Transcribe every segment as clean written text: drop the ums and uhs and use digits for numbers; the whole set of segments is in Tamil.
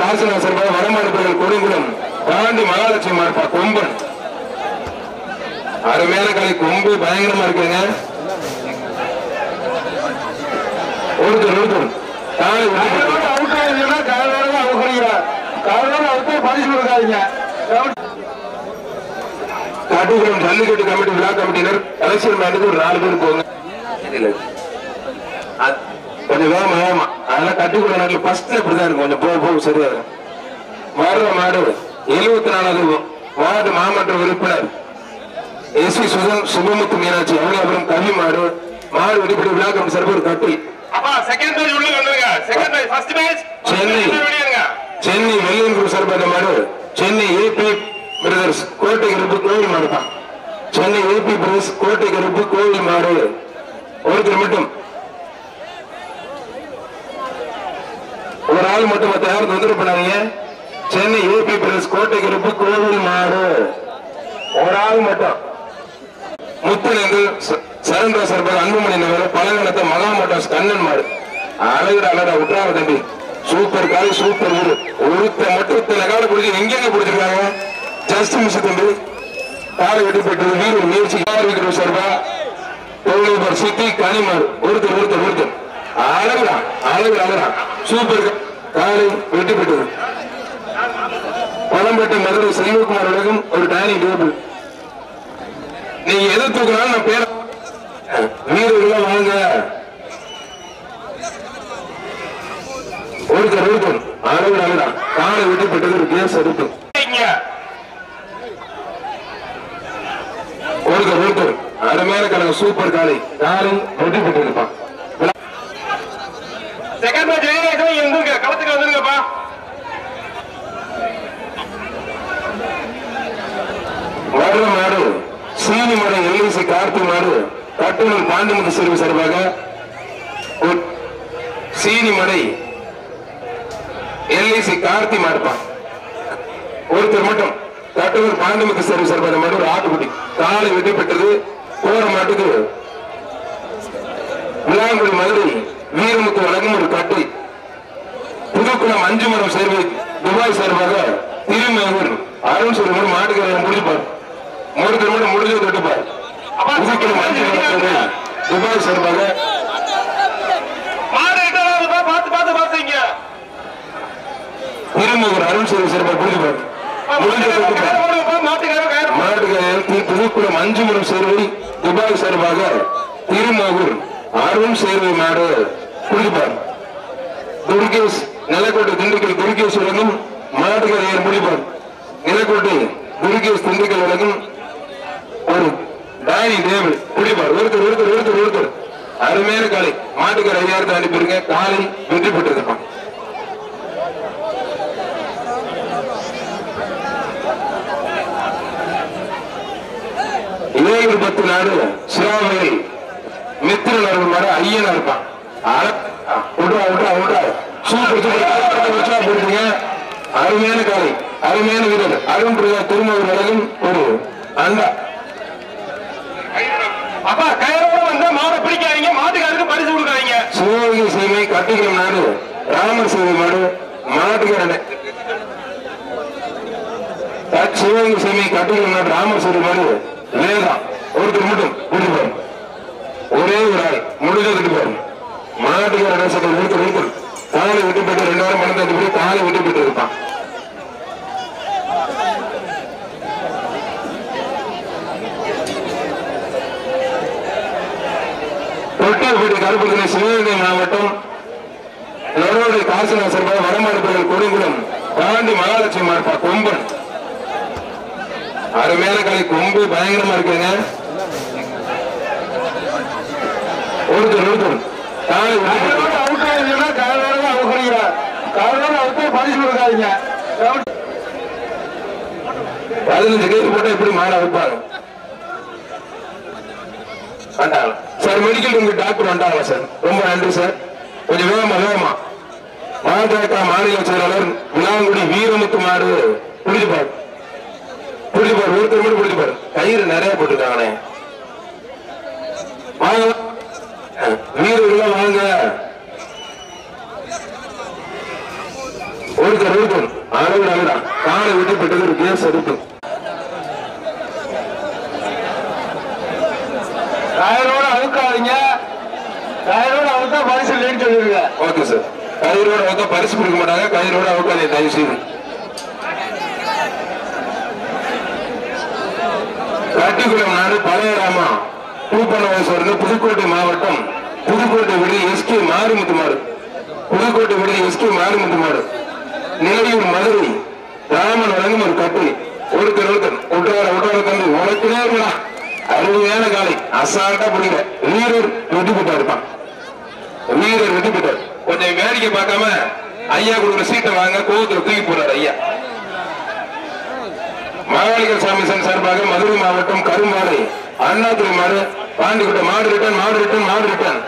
காசிநாசர் வடமாடுபுகள் கொடுங்குளம் தாண்டி மகாலட்சுமி மார்பா கொம்பன் அருமையான காலை கொம்பு பயங்கரமா இருக்குங்க. ஒருத்தர் ஒருத்தர் காலை பரிசு கொடுக்காதீங்க. கட்டுக்குளம் ஜல்லிக்கட்டு கமிட்டி விழா கமிட்டியினர் எலெக்ஷன் மேட்டுக்கு ஒரு 4 பேர் போங்க. கொஞ்சம் வேகமா வேகமா அதெல்லாம் கட்டுக்குள்ள நாட்டில் ஃபர்ஸ்ட்ல இப்படிதான் இருக்கும். கொஞ்சம் போக போக சரியா இருக்கும். வர்ற மாடு 74வது வார்டு மாவட்ட உறுப்பினர் எஸ்வி சுபமுத்து மீனாட்சி அவனியாபுரம் கவி மாடு மாடு வெடிப்படி விழா கமிட்டி சார்பில் ஒரு கட்டில் சென்னை வெள்ளியன் சார்பாக மாடு சென்னை ஏபி பிரதர்ஸ் கோட்டை கருப்பு கோயில் மாடு தான். சென்னை ஏபி பிரதர்ஸ் கோட்டை கருப்பு கோயில் மாடு ஒருத்தர் மட்டும் ஒரு ஆள் மட்டும் மற்ற யாரும் தொந்தரவு பண்ணாதீங்க. சென்னை ஏபி பிரதர்ஸ் கோட்டை கருப்பு கோவில் மாடு ஒரு ஆள் மட்டும். முத்தனங்கள் சரண்டா சார்பாக அன்புமணி நகர் பழங்கணத்தை மகாமட்டம் கண்ணன் மாடு அழகுட அழகா விட்டுறாங்க தம்பி. சூப்பர் காலை சூப்பர் ஊரு ஒருத்த மட்டும் இத்தனை காலம் பிடிச்சி எங்கெங்க பிடிச்சிருக்காங்க. ஜஸ்ட் மிஸ் தம்பி காலை வெட்டி பெற்றது வீடு முயற்சி வைக்கிற சார்பா தொழில் சுத்தி கனிமாறு ஒருத்தர் ஒருத்தர் ஒருத்தர் அழகுடா அழகு அழகா சூப்பர் காலை வெட்டி பெற்றது. பழம்பேட்டை மதுரை செல்வகுமார் உலகம் ஒரு டைனிங் டேபிள். நீங்க எதை தூக்கினாலும் நான் பேர வீரர்கள் வாங்க ஒருத்தர் ஒருத்தர் அழகு அழகா காலை வெட்டி பெற்றது ஒரு கேஸ் எடுத்து ஒருத்தர் ஒருத்தர் அருமையான கலங்க சூப்பர் காலை காலை வெட்டி பெற்றிருப்பான். களத்துக்கு வந்துருங்கப்பா. வர்ற மாடு சீனி மடை எல்ஐசி கார்த்தி மாடு கட்டூர் பாண்டிமுத்து சேர்வு சார்பாக சீனி மடை எல்ஐசி கார்த்தி மாடுப்பான். ஒருத்தர் மட்டும் கட்டூர் பாண்டிமுத்து சேர்வு சார்பாக மாடு ஒரு ஆட்டுக்குட்டி காலை வெட்டி பெற்றது. போற மாட்டுக்கு விளாங்குடி மதுரை வீரமுத்து வழங்கும் ஒரு கட்டை. புதுக்குளம் அஞ்சுமரம் சேர்வு துபாய் சார்பாக திருமேகூர் அருண் சொல்லும்போது மாட்டுக்கு முடிப்பார். ஒருத்தர் மட்டும் முடிஞ்சு தொட்டுப்பார். புதுக்குளம் அஞ்சுமரம் சேர்வு துபாய் சார்பாக திருமேகூர் அருண் சேர்வு சார்பாக முடிப்பார். புதுக்குளம் அஞ்சுமரம் சேர்வை துபாய் சார்பாக திருமேகூர் அருண் சேர்வை மாடு குடிப்பார். துர்கேஷ் நிலக்கோட்டை திண்டுக்கல் துர்கேஷ் வழங்கும் மாட்டுக்கரையர் முடிப்பார். நிலக்கோட்டை துர்கேஷ் திண்டுக்கல் வழங்கும் ஒரு டைனிங் டேபிள் குடிப்பார். ஒருத்தர் ஒருத்தர் ஒருத்தர் ஒருத்தர் அருமையான காலை மாட்டுக்கரை ஐயாயிரத்தை அனுப்பிடுங்க. காலை வெற்றி பெற்றிருப்பான். ஏழு 10 நாடு சிராவணி மித்திரன் அருள்மாறு ஐயனா இருப்பான். அருமையான காலை அருமையான வீரர் அருண் பிரதா திருமூர் வழங்கும் ஒரு அண்டா. அப்பா கயிறோட வந்தா மாடை பிடிக்காதீங்க. மாட்டுக்காருக்கு பரிசு கொடுக்காதீங்க. சிவகங்கை சீமை கட்டிக்குளம் நாடு ராமர் சேவை மாடு மாட்டுக்காரன். சிவகங்கை சீமை கட்டிக்குளம் நாடு ராமர் சேவை மாடு வேதா ஒருத்தர் மட்டும் முடிப்பார். ஒரே ஒரு ஆள் முடிஞ்சதுக்கு பாரு மாட்டுக்கார ஒருத்தர் ஒருத்தர் காலை வெட்டி பெற்று 2 வாரம் மணந்தாச்சு காலை வெட்டி பெற்று இருப்பான். தொட்டால்பேட்டை கருப்புத்தனை சிவகங்கை மாவட்டம் நரோடை காசிநாசர் வடமாடுபுகள் கொடுங்குளம் தாண்டி மகாலட்சுமி மார்பா கொம்பன் அருமையான காலை கொம்பு பயங்கரமா இருக்குங்க. ஒருத்தர் ஒருத்தர் காலை பரிசு கொடுக்காதீங்க. 15 கேஸ் போட்டா எப்படி மாட வைப்பாங்க சார். மெடிக்கல் உங்க டாக்டர் வந்தாங்களா சார்? ரொம்ப நன்றி சார். கொஞ்சம் வேகமா வேகமா பாஜக மாநில செயலாளர் விளாங்குடி வீரமுத்து மாடு பிடிச்சுப்பாரு பிடிச்சுப்பாரு ஒருத்தர் மட்டும் பிடிச்சுப்பாரு. கயிறு நிறைய போட்டுருக்காங்களே வீரர்கள் வாங்க. ஒருத்தர் ஒருத்தர் அளவு அளவுடா காலை விட்டு பெற்றது ஒரு கேஸ் எடுத்து கயிறோட அழுக்காதீங்க. கயிறோட அழுத்தா பரிசு இல்லைன்னு சொல்லிருங்க. Okay sir. கயிறோட அவுக்க பரிசு கொடுக்க மாட்டாங்க. கயிறோட அவுக்காதீங்க தயவு செய்து. கட்டிக்குளம் நாடு பழையராமா பூப்பண்ண புதுக்கோட்டை மாவட்டம் புதுக்கோட்டை விடுதி எஸ்கே மாரிமுத்து மாடு புதுக்கோட்டை விடுதி எஸ்கே மாரிமுத்து மாடு நிலையூர் மதுரை ராமன் வழங்கும் ஒரு கட்டு ஒருத்தர் ஒருத்தர் ஒட்டார தந்து உனக்கு நேரா அருமையான காலை அசால்ட்டா பிடிக்கிற வீரர் வெற்றி பெற்றா இருப்பான். வீரர் வெற்றி பெற்றார். கொஞ்சம் வேடிக்கை பார்க்காம ஐயா கொடுக்குற சீட்டை வாங்க கோவத்தில் தூக்கி போறாரு ஐயா. மகாலிகர் சாமி சார்பாக மதுரை மாவட்டம் கருமாலை அண்ணாதுரை மாடு பாண்டிக்குட்ட மாடு ரிட்டர்ன் மாடு ரிட்டர்ன் மாடு ரிட்டர்ன்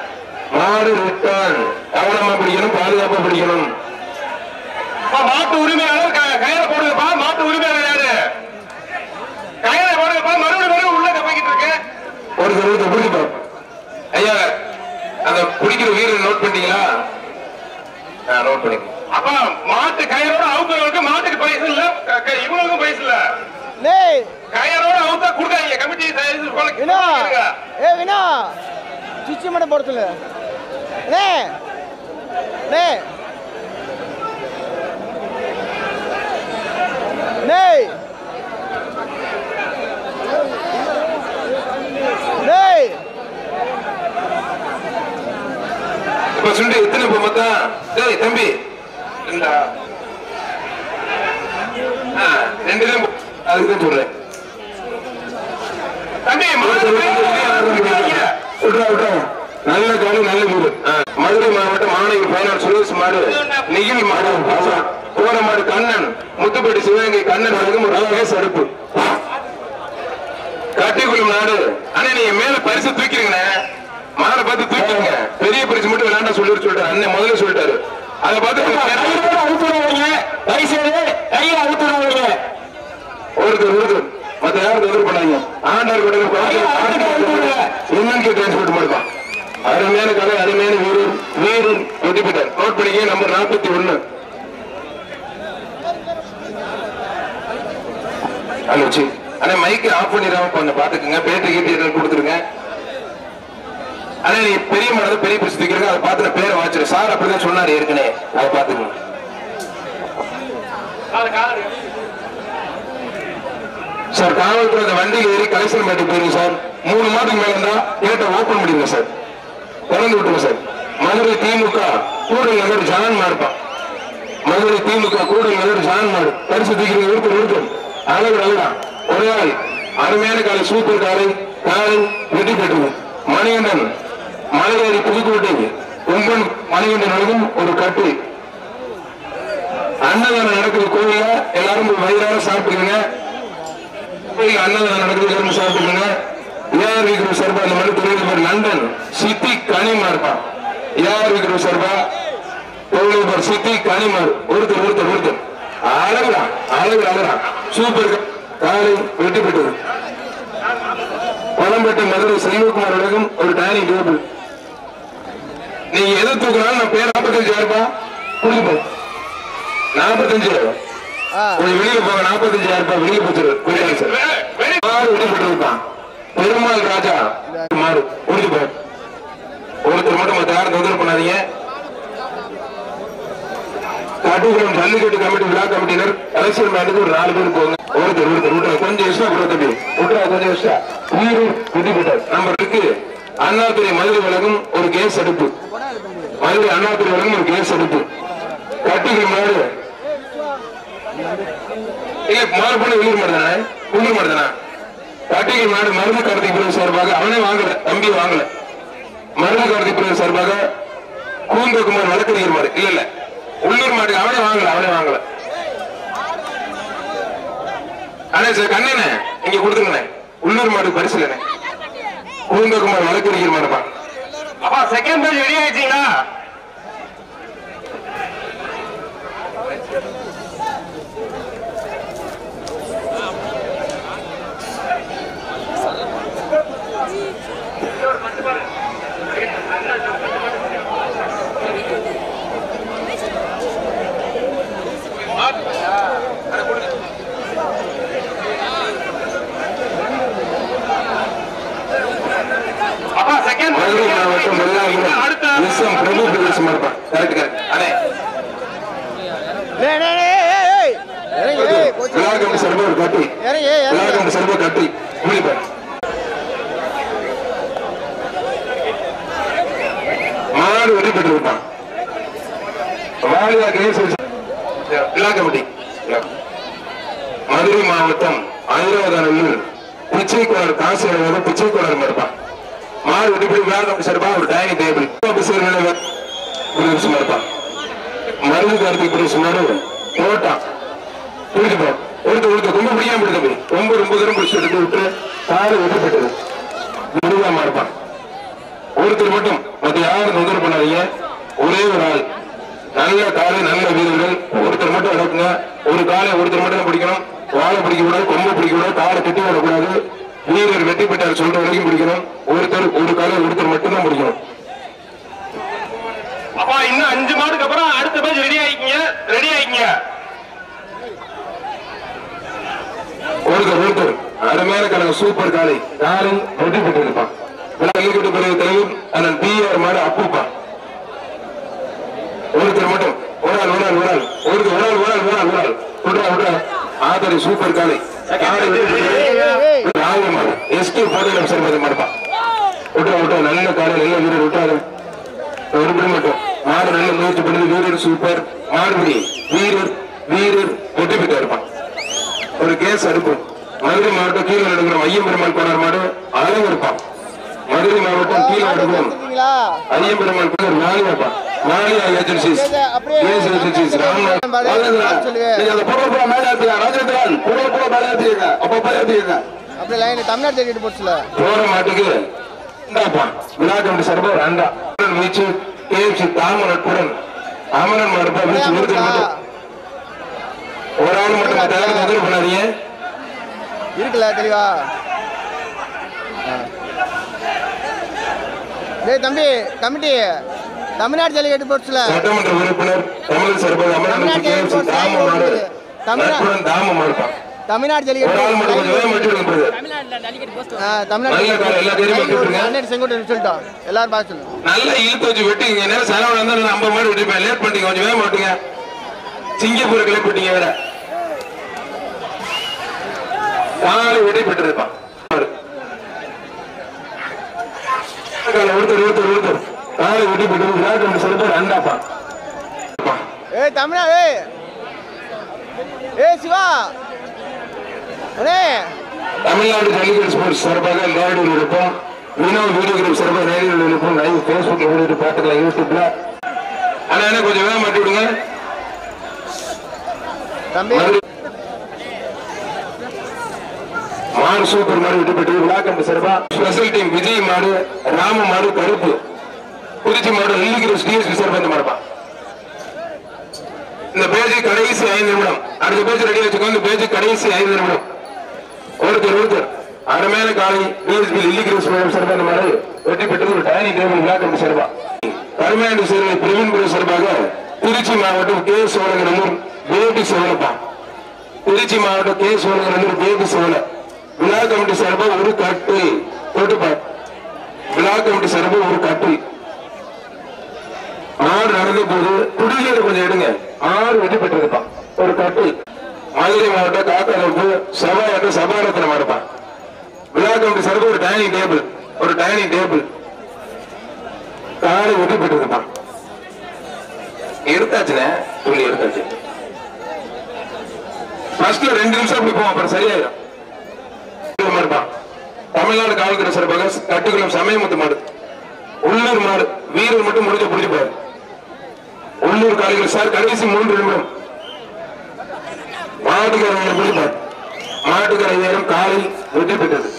மாடு ரிட்டர்ன் கவனமா பிடிக்கணும் பாதுகாப்பா பிடிக்கணும். மாட்டு உரிமையாளர் கயிறை போடுங்கப்பா. மாட்டு உரிமையாளர் யாரு? கயிறை போடுங்கப்பா. மறுபடியும் உள்ள போய்கிட்டு இருக்கு. ஒருத்தர் பிடிப்போம் ஐயா. அந்த பிடிக்கிற வீரர் நோட் பண்ணிட்டீங்களா? நோட் பண்ணி. அப்ப மாட்டு கயிறோட அவுக்கிறவங்களுக்கு மாட்டுக்கு பைசா இல்ல, இவங்களுக்கும் பைசா இல்ல. கயிறோட அவுத்தா கொடுக்காங்க கமிட்டி. வினா சிச்சி மட்டும் போடுத்துல இப்ப சுண்டி எத்தனை பொம்மத்தா? டேய் தம்பி ரெண்டு அதுக்கு சொல்றேன் தம்பி. நல்ல காலி நல்ல வீடு. மதுரை மாவட்டம் மாணவி பயனர் சுரேஷ் மாடு நெகிழ் மாடு கோரமாடு கண்ணன் முத்துப்பட்டி சிவகங்கை கண்ணன் வழங்கும் ஒரு கேஸ் அடுப்பு கட்டிக்குளம் நாடு. ஆனா நீங்க மேல பரிசு தூக்கிறீங்க மாலை பார்த்து தூக்கிங்க. பெரிய பரிசு மட்டும் விளையாண்ட சொல்லிட்டாரு அண்ணன் முதல்ல சொல்லிட்டாரு. அதை பார்த்து ஒருத்தர் மத்த யாரும் தொந்தரவு பண்ணாங்க. ஆண்டார் என்னன்னு டிரான்ஸ்போர்ட் பண்ணுவான். அருமையான கலை அருமையான வீரர் வீரர் வெற்றி பெற்றார். நோட் பண்ணிக்க நம்பர் 41. ஹலோ சி அண்ணா மைக்கு ஆஃப் பண்ணிடாம கொஞ்சம் பாத்துக்குங்க. பேட்டரி கீட்டி கொடுத்துருங்க. ஆனா நீ பெரிய மனதை பெரிய பிரிச்சு தூக்கிறீங்க. அதை பார்த்து பேரை வாச்சிரு. சார் அப்படிதான் சொன்னாரு ஏற்கனவே. அதை பார்த்துக்கணும். சார் காவல்துறை அந்த வண்டியில் ஏறி கலெக்ஷன் பேட்டி போயிருங்க சார். 3 மாதத்துக்கு மேல இருந்தா கேட்ட ஓபன் பண்ணிடுங்க சார். திறந்து விட்டுருங்க சார். மதுரை திமுக கூடல் நகர் ஜான் மாடுப்பான். மதுரை திமுக கூடல் நகர் ஜான் மாடு பரிசு தூக்கிறீங்க. ஒருத்தர் அழகு அழகா ஒரே ஆள் அருமையான காலை சூப்பர் காலை காலை வெற்றி பெற்றது. மணிகண்டன் மலையேறி புதுக்கோட்டை கொம்பன் மணிகண்டன் வழங்கும் ஒரு கட்டு அன்னதானம் நடக்குது கோயில. எல்லாரும் வயிறார சாப்பிட்டுருங்க. அன்னதானம் நடக்குது சாப்பிட்டுருங்க. ஏஆர் விக்ரம் சர்பா அந்த மாதிரி தொழிலதிபர் லண்டன் சித்தி கனிமார் ஏஆர் விக்ரம் சர்பா தொழிலதிபர் சித்தி கனிமார் ஒருத்தர் அழகுடா அழகுடா சூப்பர் காலை வெற்றி பெற்றது. பழம்பேட்டை மதுரை செல்வகுமார் உலகம் ஒரு டைனிங் டேபிள். நீங்க எதை தூக்கினாலும் நான் பேர் 45,000 கொடுப்போம். 45 கொஞ்சம் வெளியே போக 45,000 வெளியே போச்சு. வெற்றி பெற்றிருப்பான் பெருமாள் ராஜா மாறு முடிஞ்சுப்பார். ஒருத்தர் மட்டும் மற்ற யாரும் தொந்தரவு பண்ணாதீங்க. கட்டுக்குளம் ஜல்லிக்கட்டு கமிட்டி விழா கமிட்டியினர் அரசியல் மேலுக்கு ஒரு 4 பேர் போங்க. ஒருத்தர் கொஞ்சம் எக்ஸ்ட்ரா கொடுத்த தம்பி கொஞ்சம் எக்ஸ்ட்ரா வீரர் வெற்றி பெற்றார். நம்பர் இருக்கு. அண்ணாதுரை மதுரை வழங்கும் ஒரு கேஸ் அடுப்பு. மதுரை அண்ணாதுரை வழங்கும் ஒரு கேஸ் அடுப்பு. கட்டுக்குளம் மாடு இல்ல மாறு பண்ண உள்ளூர் மாடுதானே கட்டிகை நாடு மருந்து கார்த்திக் பிரிவு சார்பாக அவனே வாங்கல தம்பி வாங்கல. மருந்து கார்த்திக் பிரிவு சார்பாக கூந்தகுமார் வழக்கறிஞர் மாடு இல்ல உள்ளூர் மாடு அவனே வாங்கல. அண்ணே சார் கண்ணனே இங்க கொடுத்துருங்க. உள்ளூர் மாடு பரிசீலனை கூந்தகுமார் வழக்கறிஞர் மாடுப்பா. அப்பா செகண்ட் பேஜ் ரெடி ஆயிடுச்சீங்களா? விழாக்கம் சர்பர் கட்டி விழாக்கம் சர்பர் கட்டி முடிப்பார் மாடு வெற்றி பெற்றிருப்பான் வாலியா கேஸ் விழா கமிட்டி மதுரை மாவட்டம் ஐராவதானூர் பிச்சைக்குளர் காசு பிச்சைக்குளர் இருப்பான் மாடு வெற்றி பெற்று விழா கமிட்டி சார்பா ஒரு டைனிங் டேபிள் இருப்பான் மருந்து காலத்துக்கு சுமார் போட்டான் குளிச்சுப்போம் ஒருத்த ரொம்ப முடியாம தம்பி ரொம்ப தூரம் பிடிச்சி எடுத்து விட்டு காடு வெட்டப்பட்டது முடியாம இருப்பான் ஒருத்தர் மட்டும் மற்ற யாரும் தொந்தரவு பண்ணாதீங்க ஒரே ஒரு ஆள் நல்ல காலை நல்ல வீரர்கள் ஒருத்தர் மட்டும் நடக்குங்க ஒரு காலை ஒருத்தர் மட்டும் பிடிக்கணும் வாழை பிடிக்க கூடாது கொம்பை பிடிக்க கூடாது காலை கட்டி விடக்கூடாது வீரர் வெற்றி பெற்றார் சொல்ற வரைக்கும் பிடிக்கணும் ஒருத்தர் ஒரு காலை ஒருத்தர் மட்டும்தான் பிடிக்கணும் அப்பா இன்னும் 5 மாடுக்கு அப்புறம் அடுத்த பேஜ் ரெடி ஆயிக்கீங்க ஒருத்தர் அருமையான கழகம் சூப்பர் காலை வெற்றி பெற்றிருப்பான் தலைவர் அண்ணன் PR மாடு அப்புப்பா ஒருத்தர் மட்டும் ஒரு ஆதரி சூப்பர் காலை எஸ்கே போதையில சேர்ப்பது மாடுப்பா விட்டா நல்ல காலை நல்ல வீரர் விட்டாரு ஒரு மட்டும் மாடு நல்ல முயற்சி பண்ணது வீரர் சூப்பர் மாடுபடி வீரர் வெற்றி பெற்று இருப்பான் ஒரு கேஸ் அனுப்பும் மதுரை மாவட்டம் கீழே நடுங்கிற ஐயம் பெருமாள் கோனார் மாடு அழகு இருப்பான் மதுரை மாவட்டம் கீழே நடுங்கும் ஐயம் பெருமாள் கோனார் வாலியாப்பா வாலியா ஏஜென்சிஸ் தமிழ்நாடு போற மாட்டுக்கு விழா கமிட்டி சார்பாக அண்டா வீச்சு கேஎஃப்சி தாம நட்புடன் அமரன் மாடுப்பா வீச்சு ஒரு ஆள் மட்டும் தொந்தரவு பண்ணாதீங்க இருக்குல்ல தெளிவா தம்பி கமிட்டி தமிழ்நாடு ஜல்லிக்கட்டு போர்ட்ஸ்ல சட்டமன்ற உறுப்பினர் தமிழ் சார்பாக அமரன் கேஎஃப்சி தாம மாடு நட்புடன் தாம மாடுப்பா தமிழ்நாடு ஜல்லிக்கட்டு சொல்லிட்டோம் எல்லாரும் பார்க்க சொல்லுங்க நல்லா இழுத்து வச்சு வெட்டிங்க நேரம் செலவு வந்து 50 மாடு வெட்டிப்பேன் லேட் பண்ணிட்டீங்க கொஞ்சம் வேக மாட்டீங்க சிங்கப்பூர் கிளப்பிட்டீங்க வேற காலை வெட்டி பெற்றிருப்பான் ஒருத்தர் காலை வெட்டி பெற்று சொல்லிட்டு ரெண்டாப்பா தமிழா சிவா தமிழ்நாடு ஜல்லிக்கட்டு ஸ்போர்ட்ஸ் சார்பாக நேரடியில் இருப்போம் வினோ வீடியோ கிரூப் சார்பாக நேரடியில் இருப்போம் லைவ் பேஸ்புக்ல வீடியோ பார்த்துக்கலாம் யூடியூப்ல ஆனா கொஞ்சம் வேக மாட்டி விடுங்க மாடு சூப்பர் மாடு விட்டு பெற்று விழா கமிட்டி சார்பா ஸ்பெஷல் டீம் விஜய் மாடு ராம மாடு கருப்பு புதுச்சி மாடு லில்லிகிரிஸ் டிஎஸ்பி சார்பா இந்த மாடுப்பா இந்த பேஜ் கடைசி 5 நிமிடம் அடுத்த பேஜ் ரெடி வச்சுக்கோ இந்த பேஜ் கடைசி 5 நிமிடம் ஒருத்தர் அருமையான காலை டிஎஸ்பி லில்லிகிரிஸ் சார்பா இந்த மாடு வெற்றி பெற்றது ஒரு டைனிங் டேபிள் விழா கமிட்டி சார்பா கருமையாண்டி சேர்வை பிரவீன் குரு சார்பாக திருச்சி மாவட்டம் கே சோழங்கநல்லூர் பேபி சோழப்பா திருச்சி மாவட்டம் கே சோழங்கநல்லூர் பேபி சோழ விழா கமிட்டி சார்பாக ஒரு கட்டு போட்டுப்பா விழா கமிட்டி சார்பாக ஒரு கட்டு ஆறு நடந்த போது துடிகளை கொஞ்சம் எடுங்க 6 வெற்றி பெற்றிருப்பான் ஒரு கட்டு மதுரை மாவட்டம் காக்காளப்பு சபாரத்தில் மாடுப்பான் விழா கமிட்டி சார்பாக ஒரு டைனிங் டேபிள் காலை வெற்றி பெற்றிருப்பான் எடுத்தாச்சுனே துணி எடுத்தாச்சு ஃபர்ஸ்ட்ல 2 நிமிஷம் அப்படி போவோம் அப்புறம் சரியாயிடும் தமிழ்நாடு காவல்துறை சார்பாக கட்டுக்குளம் சமயமுத்து மாடு உள்ளூர் மாடு வீரர் மட்டும் முடிஞ்ச பிடிப்பாரு உள்ளூர் காலைகள் சார் கடைசி 3 நிமிடம் மாட்டுக்கரை பிடிப்பார் மாட்டுக்கரை நேரம் காலை வெற்றி பெற்றது